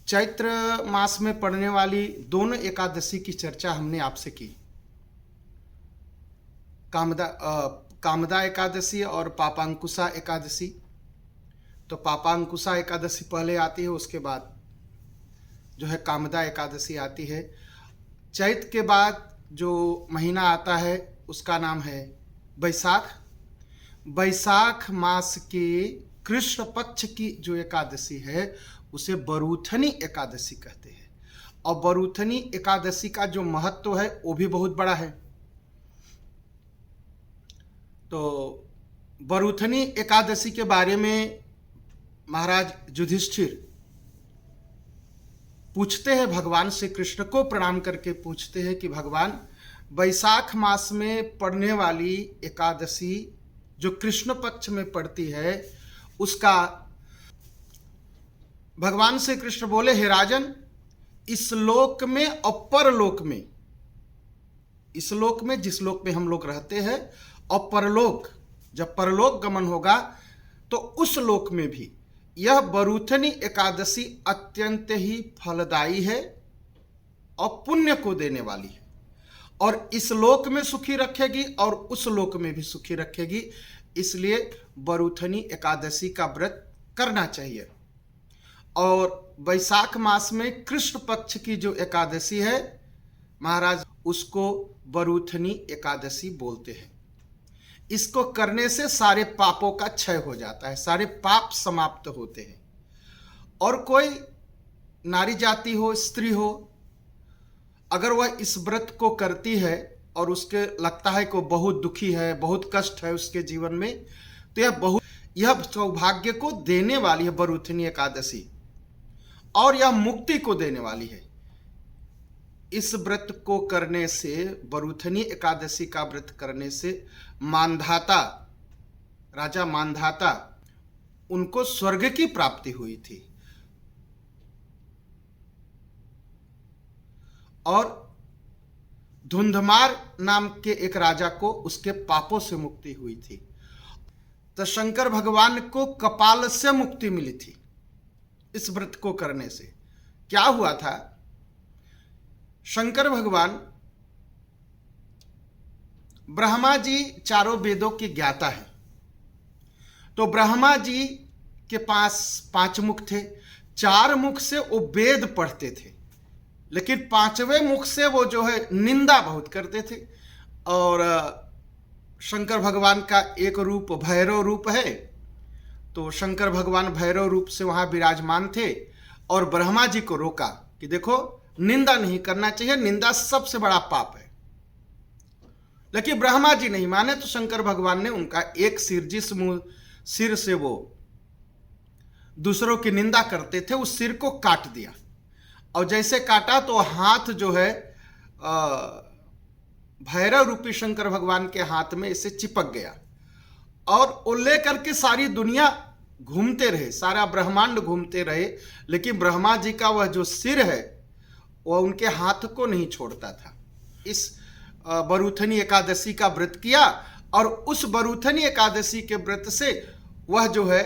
चैत्र मास में पड़ने वाली दोनों एकादशी की चर्चा हमने आपसे की। कामदा एकादशी और पापांकुशा एकादशी। तो पापांकुशा एकादशी पहले आती है, उसके बाद जो है कामदा एकादशी आती है। चैत्र के बाद जो महीना आता है उसका नाम है बैसाख। बैसाख मास के कृष्ण पक्ष की जो एकादशी है उसे बरूथनी एकादशी कहते हैं। और बरूथनी एकादशी का जो महत्व है वो भी बहुत बड़ा है। तो बरूथनी एकादशी के बारे में महाराज युधिष्ठिर पूछते हैं, भगवान श्री कृष्ण को प्रणाम करके पूछते हैं कि भगवान, बैसाख मास में पड़ने वाली एकादशी जो कृष्ण पक्ष में पड़ती है उसका, भगवान श्री कृष्ण बोले, हे राजन, इस लोक में और परलोक में, इस लोक में जिस लोक में हम लोग रहते हैं और परलोक, जब परलोक गमन होगा तो उस लोक में भी यह बरूथनी एकादशी अत्यंत ही फलदायी है और पुण्य को देने वाली है, और इस लोक में सुखी रखेगी और उस लोक में भी सुखी रखेगी। इसलिए बरूथनी एकादशी का व्रत करना चाहिए। और बैसाख मास में कृष्ण पक्ष की जो एकादशी है महाराज, उसको बरूथनी एकादशी बोलते हैं। इसको करने से सारे पापों का क्षय हो जाता है, सारे पाप समाप्त होते हैं। और कोई नारी जाति हो, स्त्री हो, अगर वह इस व्रत को करती है और उसके लगता है कि बहुत दुखी है, बहुत कष्ट है उसके जीवन में, तो यह सौभाग्य को देने वाली है बरूथनी एकादशी, और यह मुक्ति को देने वाली है। इस व्रत को करने से, बरूथनी एकादशी का व्रत करने से मानधाता, राजा मानधाता, उनको स्वर्ग की प्राप्ति हुई थी और धुंधमार नाम के एक राजा को उसके पापों से मुक्ति हुई थी। तो शंकर भगवान को कपाल से मुक्ति मिली थी इस व्रत को करने से। क्या हुआ था, शंकर भगवान, ब्रह्मा जी चारों वेदों के ज्ञाता हैं। तो ब्रह्मा जी के पास 5 मुख थे, 4 मुख से वो वेद पढ़ते थे, लेकिन 5वें मुख से वो जो है निंदा बहुत करते थे। और शंकर भगवान का एक रूप भैरव रूप है, तो शंकर भगवान भैरव रूप से वहां विराजमान थे और ब्रह्मा जी को रोका कि देखो, निंदा नहीं करना चाहिए, निंदा सबसे बड़ा पाप है। लेकिन ब्रह्मा जी नहीं माने, तो शंकर भगवान ने उनका एक सिर, जिस सिर से वो दूसरों की निंदा करते थे, उस सिर को काट दिया। और जैसे काटा तो हाथ जो है भैरव रूपी शंकर भगवान के हाथ में इसे चिपक गया, और वो लेकर के सारी दुनिया घूमते रहे, सारा ब्रह्मांड घूमते रहे, लेकिन ब्रह्मा जी का वह जो सिर है वह उनके हाथ को नहीं छोड़ता था। इस बरूथनी एकादशी का व्रत किया, और उस बरूथनी एकादशी के व्रत से वह जो है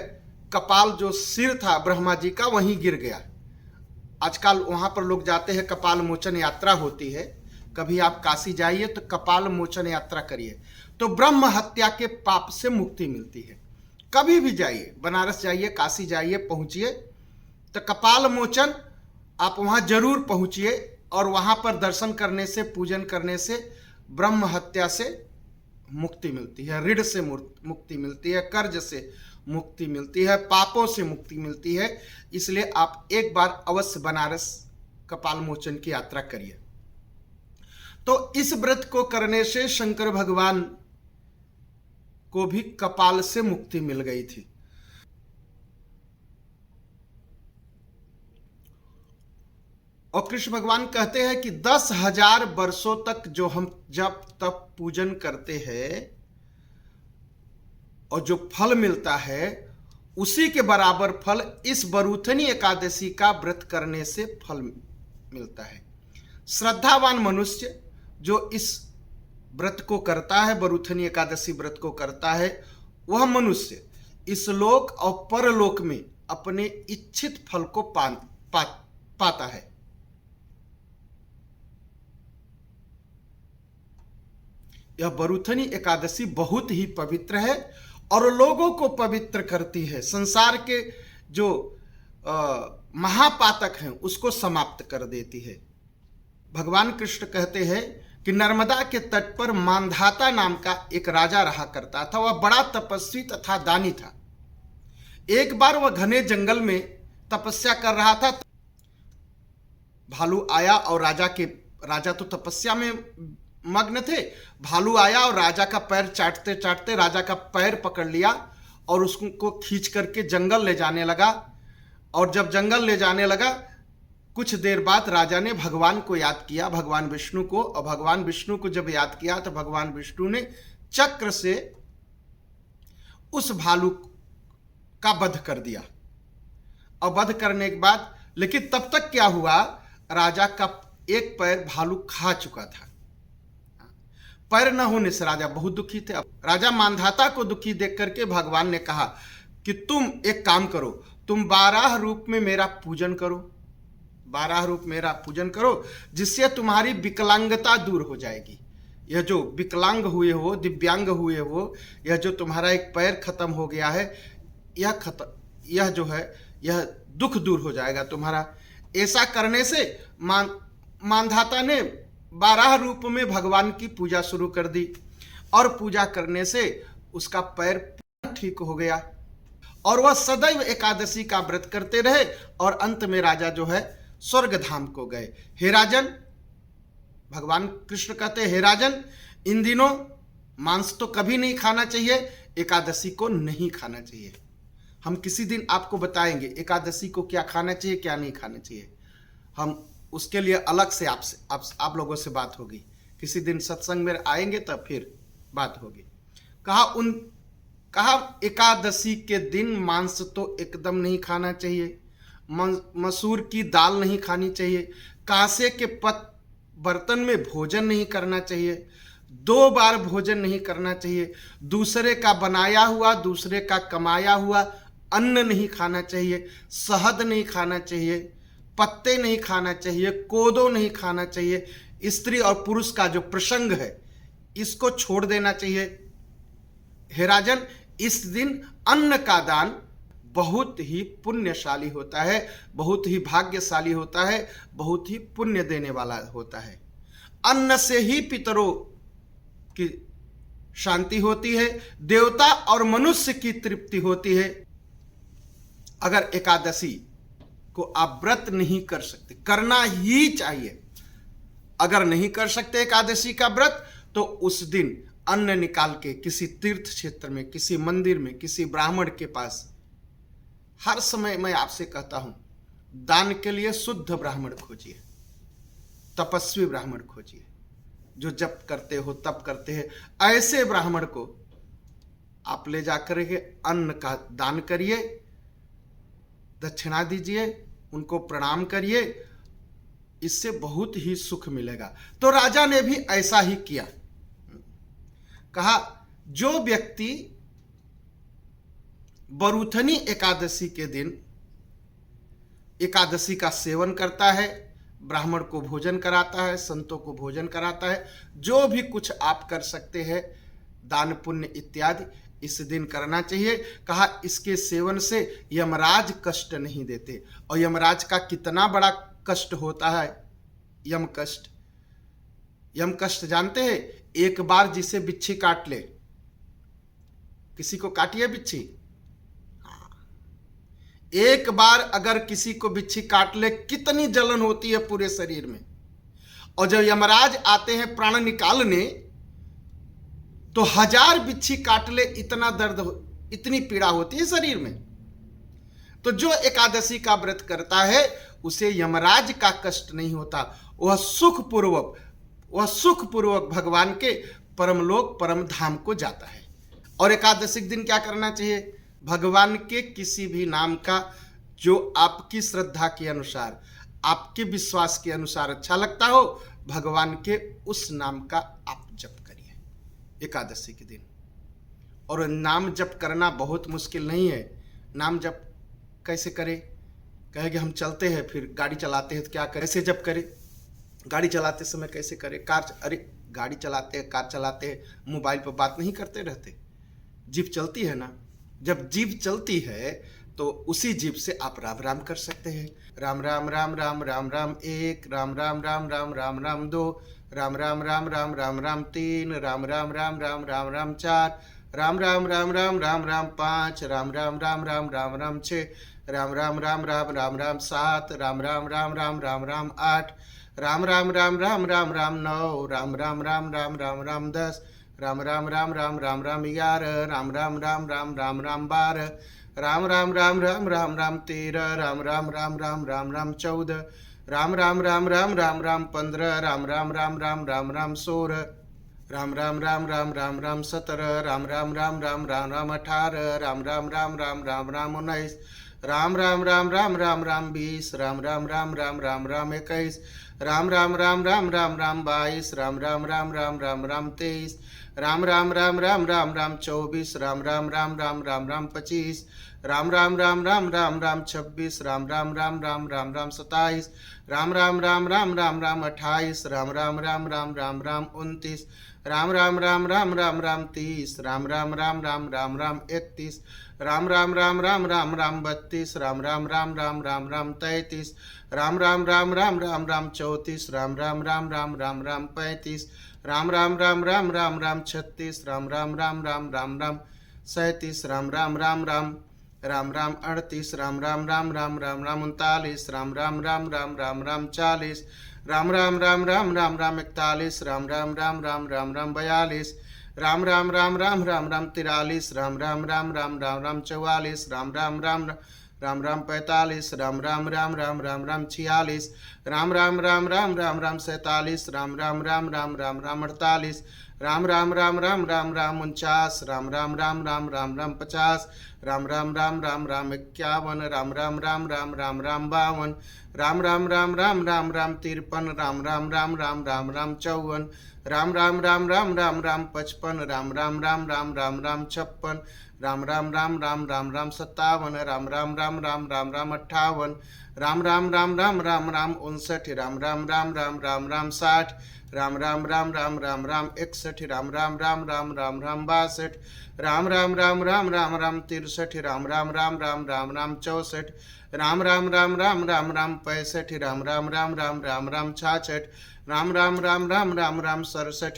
कपाल, जो सिर था ब्रह्मा जी का, वहीं गिर गया। आजकल वहां पर लोग जाते हैं, कपाल मोचन यात्रा होती है। कभी आप काशी जाइए तो कपाल मोचन यात्रा करिए, तो ब्रह्म हत्या के पाप से मुक्ति मिलती है। कभी भी जाइए, बनारस जाइए, काशी जाइए, पहुंचिए तो कपाल मोचन आप वहां जरूर पहुंचिए, और वहां पर दर्शन करने से, पूजन करने से ब्रह्म हत्या से मुक्ति मिलती है, ऋण से मुक्ति मिलती है, कर्ज से मुक्ति मिलती है, पापों से मुक्ति मिलती है। इसलिए आप एक बार अवश्य बनारस कपाल मोचन की यात्रा करिए। तो इस व्रत को करने से शंकर भगवान को भी कपाल से मुक्ति मिल गई थी। और कृष्ण भगवान कहते हैं कि 10,000 वर्षों तक जो हम जब तब पूजन करते हैं और जो फल मिलता है, उसी के बराबर फल इस बरूथनी एकादशी का व्रत करने से फल मिलता है। श्रद्धावान मनुष्य जो इस व्रत को करता है, बरूथनी एकादशी व्रत को करता है, वह मनुष्य इस लोक और परलोक में अपने इच्छित फल को पाता है। यह बरूथनी एकादशी बहुत ही पवित्र है और लोगों को पवित्र करती है। संसार के जो महापातक हैं उसको समाप्त कर देती है। भगवान कृष्ण कहते हैं कि नर्मदा के तट पर मांधाता नाम का एक राजा रहा करता था। वह बड़ा तपस्वी तथा दानी था। एक बार वह घने जंगल में तपस्या कर रहा था। भालू आया और राजा तो तपस्या में मग्न थे। भालू आया और राजा का पैर चाटते चाटते राजा का पैर पकड़ लिया और उसको खींच करके जंगल ले जाने लगा। और जब जंगल ले जाने लगा, कुछ देर बाद राजा ने भगवान को याद किया, भगवान विष्णु को। और भगवान विष्णु को जब याद किया तो भगवान विष्णु ने चक्र से उस भालू का वध कर दिया। और वध करने के बाद, लेकिन तब तक क्या हुआ, राजा का एक पैर भालू खा चुका था। पैर न होने से राजा बहुत दुखी थे। अब राजा मांधाता को दुखी देख करके भगवान ने कहा कि तुम एक काम करो, तुम 12 रूप में मेरा पूजन करो, 12 रूप मेरा पूजन करो, जिससे तुम्हारी विकलांगता दूर हो जाएगी। यह जो विकलांग हुए हो, दिव्यांग हुए हो, यह जो तुम्हारा एक पैर खत्म हो गया है, यह जो है यह दुख दूर हो जाएगा तुम्हारा। ऐसा करने से मांधाता ने 12 रूप में भगवान की पूजा शुरू कर दी और पूजा करने से उसका पैर ठीक हो गया और वह सदैव एकादशी का व्रत करते रहे और अंत में राजा जो है स्वर्ग धाम को गए। हे राजन, भगवान कृष्ण कहते, हे राजन, इन दिनों मांस तो कभी नहीं खाना चाहिए, एकादशी को नहीं खाना चाहिए। हम किसी दिन आपको बताएंगे एकादशी को क्या खाना चाहिए, क्या नहीं खाना चाहिए। हम उसके लिए अलग से आप लोगों से बात होगी। किसी दिन सत्संग में आएंगे तब फिर बात होगी। कहा एकादशी के दिन मांस तो एकदम नहीं खाना चाहिए, मसूर की दाल नहीं खानी चाहिए, कांसे के बर्तन में भोजन नहीं करना चाहिए, 2 बार भोजन नहीं करना चाहिए, दूसरे का बनाया हुआ, दूसरे का कमाया हुआ अन्न नहीं खाना चाहिए, शहद नहीं खाना चाहिए, पत्ते नहीं खाना चाहिए, कोदो नहीं खाना चाहिए। स्त्री और पुरुष का जो प्रसंग है इसको छोड़ देना चाहिए। हे राजन, इस दिन अन्न का दान बहुत ही पुण्यशाली होता है, बहुत ही भाग्यशाली होता है, बहुत ही पुण्य देने वाला होता है। अन्न से ही पितरों की शांति होती है, देवता और मनुष्य की तृप्ति होती है। अगर एकादशी को आप व्रत नहीं कर सकते, करना ही चाहिए। अगर नहीं कर सकते एकादशी का व्रत, तो उस दिन अन्न निकाल के किसी तीर्थ क्षेत्र में, किसी मंदिर में, किसी ब्राह्मण के पास, हर समय मैं आपसे कहता हूं, दान के लिए शुद्ध ब्राह्मण खोजिए, तपस्वी ब्राह्मण खोजिए, जो जब करते हो तब करते हैं। ऐसे ब्राह्मण को आप ले जाकर के अन्न का दान करिए, दक्षिणा दीजिए, उनको प्रणाम करिए, इससे बहुत ही सुख मिलेगा। तो राजा ने भी ऐसा ही किया। कहा जो व्यक्ति बरूथनी एकादशी के दिन एकादशी का सेवन करता है, ब्राह्मण को भोजन कराता है, संतों को भोजन कराता है, जो भी कुछ आप कर सकते हैं दान पुण्य इत्यादि, इस दिन करना चाहिए। कहा इसके सेवन से यमराज कष्ट नहीं देते। और यमराज का कितना बड़ा कष्ट होता है, यम कष्ट। यम कष्ट जानते हैं? एक बार जिसे बिच्छी काट ले, किसी को काटी है बिच्छी? एक बार अगर किसी को बिच्छी काट ले, कितनी जलन होती है पूरे शरीर में। और जब यमराज आते हैं प्राण निकालने, तो 1000 बिच्छी काट ले, इतना दर्द इतनी पीड़ा होती है शरीर में। तो जो एकादशी का व्रत करता है उसे यमराज का कष्ट नहीं होता, वह सुखपूर्वक भगवान के परमलोक परम धाम को जाता है। और एकादशी के दिन क्या करना चाहिए? भगवान के किसी भी नाम का जो आपकी श्रद्धा के अनुसार, आपके विश्वास के अनुसार अच्छा लगता हो, भगवान के उस नाम का आप जप करिए एकादशी के दिन। और नाम जप करना बहुत मुश्किल नहीं है। नाम जप कैसे करें? कहेंगे हम चलते हैं, फिर गाड़ी चलाते हैं तो क्या करें, कैसे जब करें, गाड़ी चलाते समय कैसे करें, अरे गाड़ी चलाते हैं, कार चलाते हैं, मोबाइल पर बात नहीं करते रहते, जीप चलती है ना, जब जीप चलती है तो उसी जीप से आप राम राम कर सकते हैं। राम राम राम राम राम राम एक, राम राम राम राम राम राम दो, राम राम राम राम राम राम तीन, राम राम राम राम राम राम चार, राम राम राम राम राम राम पाँच, राम राम राम राम राम राम छः, राम राम राम राम राम राम सात, राम राम राम राम राम राम आठ, राम राम राम राम राम राम नौ, राम राम राम राम राम राम 10, राम राम राम राम राम राम 11, राम राम राम राम राम राम 12, राम राम राम राम राम राम 13, राम राम राम राम राम राम 14, राम राम राम राम राम राम 15, राम राम राम राम राम राम 16, राम राम राम राम राम राम 17, राम राम राम राम राम राम 18, राम राम राम राम राम राम 19, राम राम राम राम राम राम 20, राम राम राम राम राम राम 21, राम राम राम राम राम राम 22, राम राम राम राम राम राम 23, राम राम राम राम राम राम 24, राम राम राम राम राम राम 25, राम राम राम राम राम राम 26, राम राम राम राम राम राम 27, राम राम राम राम राम राम 28, राम राम राम राम राम राम 29, राम राम राम राम राम राम 30, राम राम राम राम राम राम 31, राम राम राम राम राम राम 32, राम राम राम राम राम राम 33, राम राम राम राम राम राम 34, राम राम राम राम राम राम 35, राम राम राम राम राम राम 36, राम राम राम राम राम राम 37, राम राम राम राम राम राम 38, राम राम राम राम राम राम 39, राम राम राम राम राम राम 40, राम राम राम राम राम राम 41, राम राम राम राम राम राम 42, राम राम राम राम राम राम 43, राम राम राम राम राम राम 44, राम राम राम राम राम 45, राम राम राम राम राम राम 46, राम राम राम राम राम राम 47, राम राम राम राम राम राम 48, राम राम राम राम राम राम 49, राम राम राम राम राम राम 50, राम राम राम राम राम 51, राम राम राम राम राम राम 52, राम राम राम राम राम राम 53, राम राम राम राम राम राम 54, राम राम राम राम राम राम 55, राम राम राम राम राम राम 56, राम राम राम राम राम राम 57, राम राम राम राम राम राम 58, राम राम राम राम राम राम 59, राम राम राम राम राम राम 60, राम राम राम राम राम राम 61, राम राम राम राम राम राम 62, राम राम राम राम राम राम 63, राम राम राम राम राम राम 64, राम राम राम राम राम राम 65, राम राम राम राम राम राम 66, राम राम राम राम राम राम 67, राम राम राम राम राम राम 68,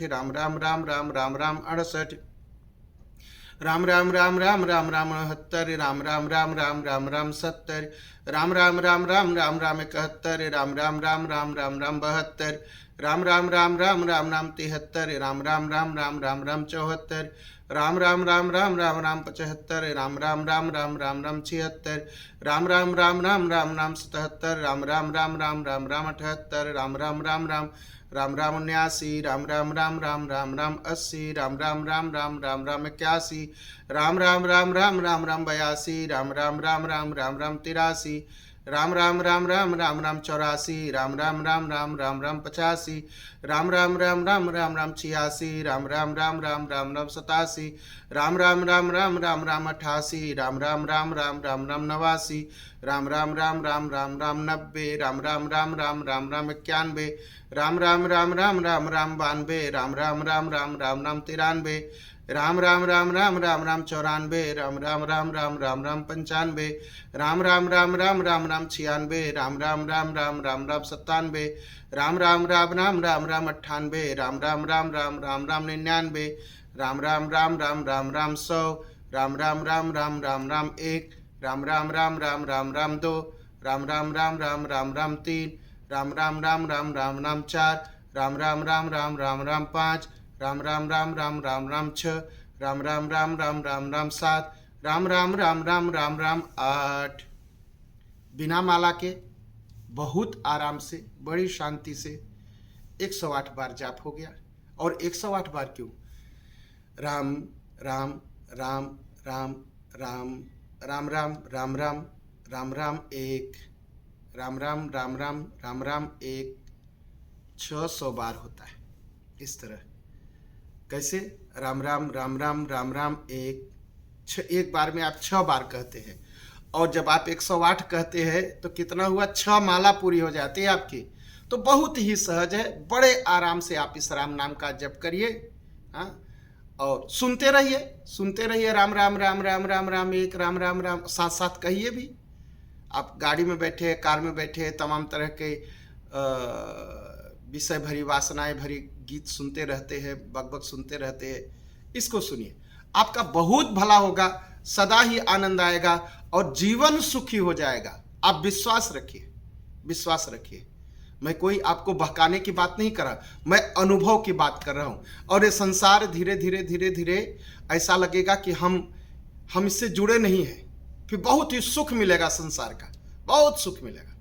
राम राम राम राम राम राम 69, राम राम राम राम राम राम 70, राम राम राम राम राम राम 71, राम राम राम राम राम राम 72, राम राम राम राम राम राम 73, राम राम राम राम राम राम 74, राम राम राम राम राम राम 75, राम राम राम राम राम राम 76, राम राम राम राम राम राम 77, राम राम राम राम राम राम 78, राम राम राम राम राम राम 79, राम राम राम राम राम राम 80, राम राम राम राम राम राम 81, राम राम राम राम राम राम 82, राम राम राम राम राम राम 83, राम राम राम राम राम राम 84, राम राम राम राम राम राम 85, राम राम राम राम राम राम 86, राम राम राम राम राम राम 87, राम राम राम राम राम राम 88, राम राम राम राम राम राम 89, राम राम राम राम राम राम 90, राम राम राम राम राम राम 91, राम राम राम राम राम राम 92, राम राम राम राम राम राम 93, राम राम राम राम राम राम 94, राम राम राम राम राम राम 95, राम राम राम राम राम राम 96, राम राम राम राम राम राम 97, राम राम राम राम राम राम 98, राम राम राम राम राम राम 99, राम राम राम राम राम राम 100, राम राम राम राम राम राम 1, राम राम राम राम राम राम 2, राम राम राम राम राम राम 3, राम राम राम राम राम राम 4, राम राम राम राम राम राम 5, राम राम राम राम राम राम 6, राम राम राम राम राम राम 7, राम राम राम राम राम राम 8। बिना माला के बहुत आराम से बड़ी शांति से 108 बार जाप हो गया। और 108 बार क्यों? राम राम राम राम राम राम राम राम राम राम राम 1, राम राम राम राम राम राम 1, 600 बार होता है। इस तरह कैसे? राम राम राम राम राम राम 1, एक बार में आप 6 बार कहते हैं। और जब आप 108 कहते हैं तो कितना हुआ, 6 माला पूरी हो जाती है आपकी। तो बहुत ही सहज है, बड़े आराम से आप इस राम नाम का जप करिए। हाँ, और सुनते रहिए, राम राम राम राम राम राम एक, राम राम राम साथ साथ कहिए भी। आप गाड़ी में बैठे, कार में बैठे, तमाम तरह के विषय भरी, वासनाएं भरी गीत सुनते रहते हैं, बकबक सुनते रहते हैं, इसको सुनिए, आपका बहुत भला होगा, सदा ही आनंद आएगा और जीवन सुखी हो जाएगा। आप विश्वास रखिए। मैं कोई आपको बहकाने की बात नहीं कर रहा, मैं अनुभव की बात कर रहा हूं। और ये संसार धीरे धीरे ऐसा लगेगा कि हम इससे जुड़े नहीं हैं, फिर बहुत ही सुख मिलेगा, संसार का बहुत सुख मिलेगा।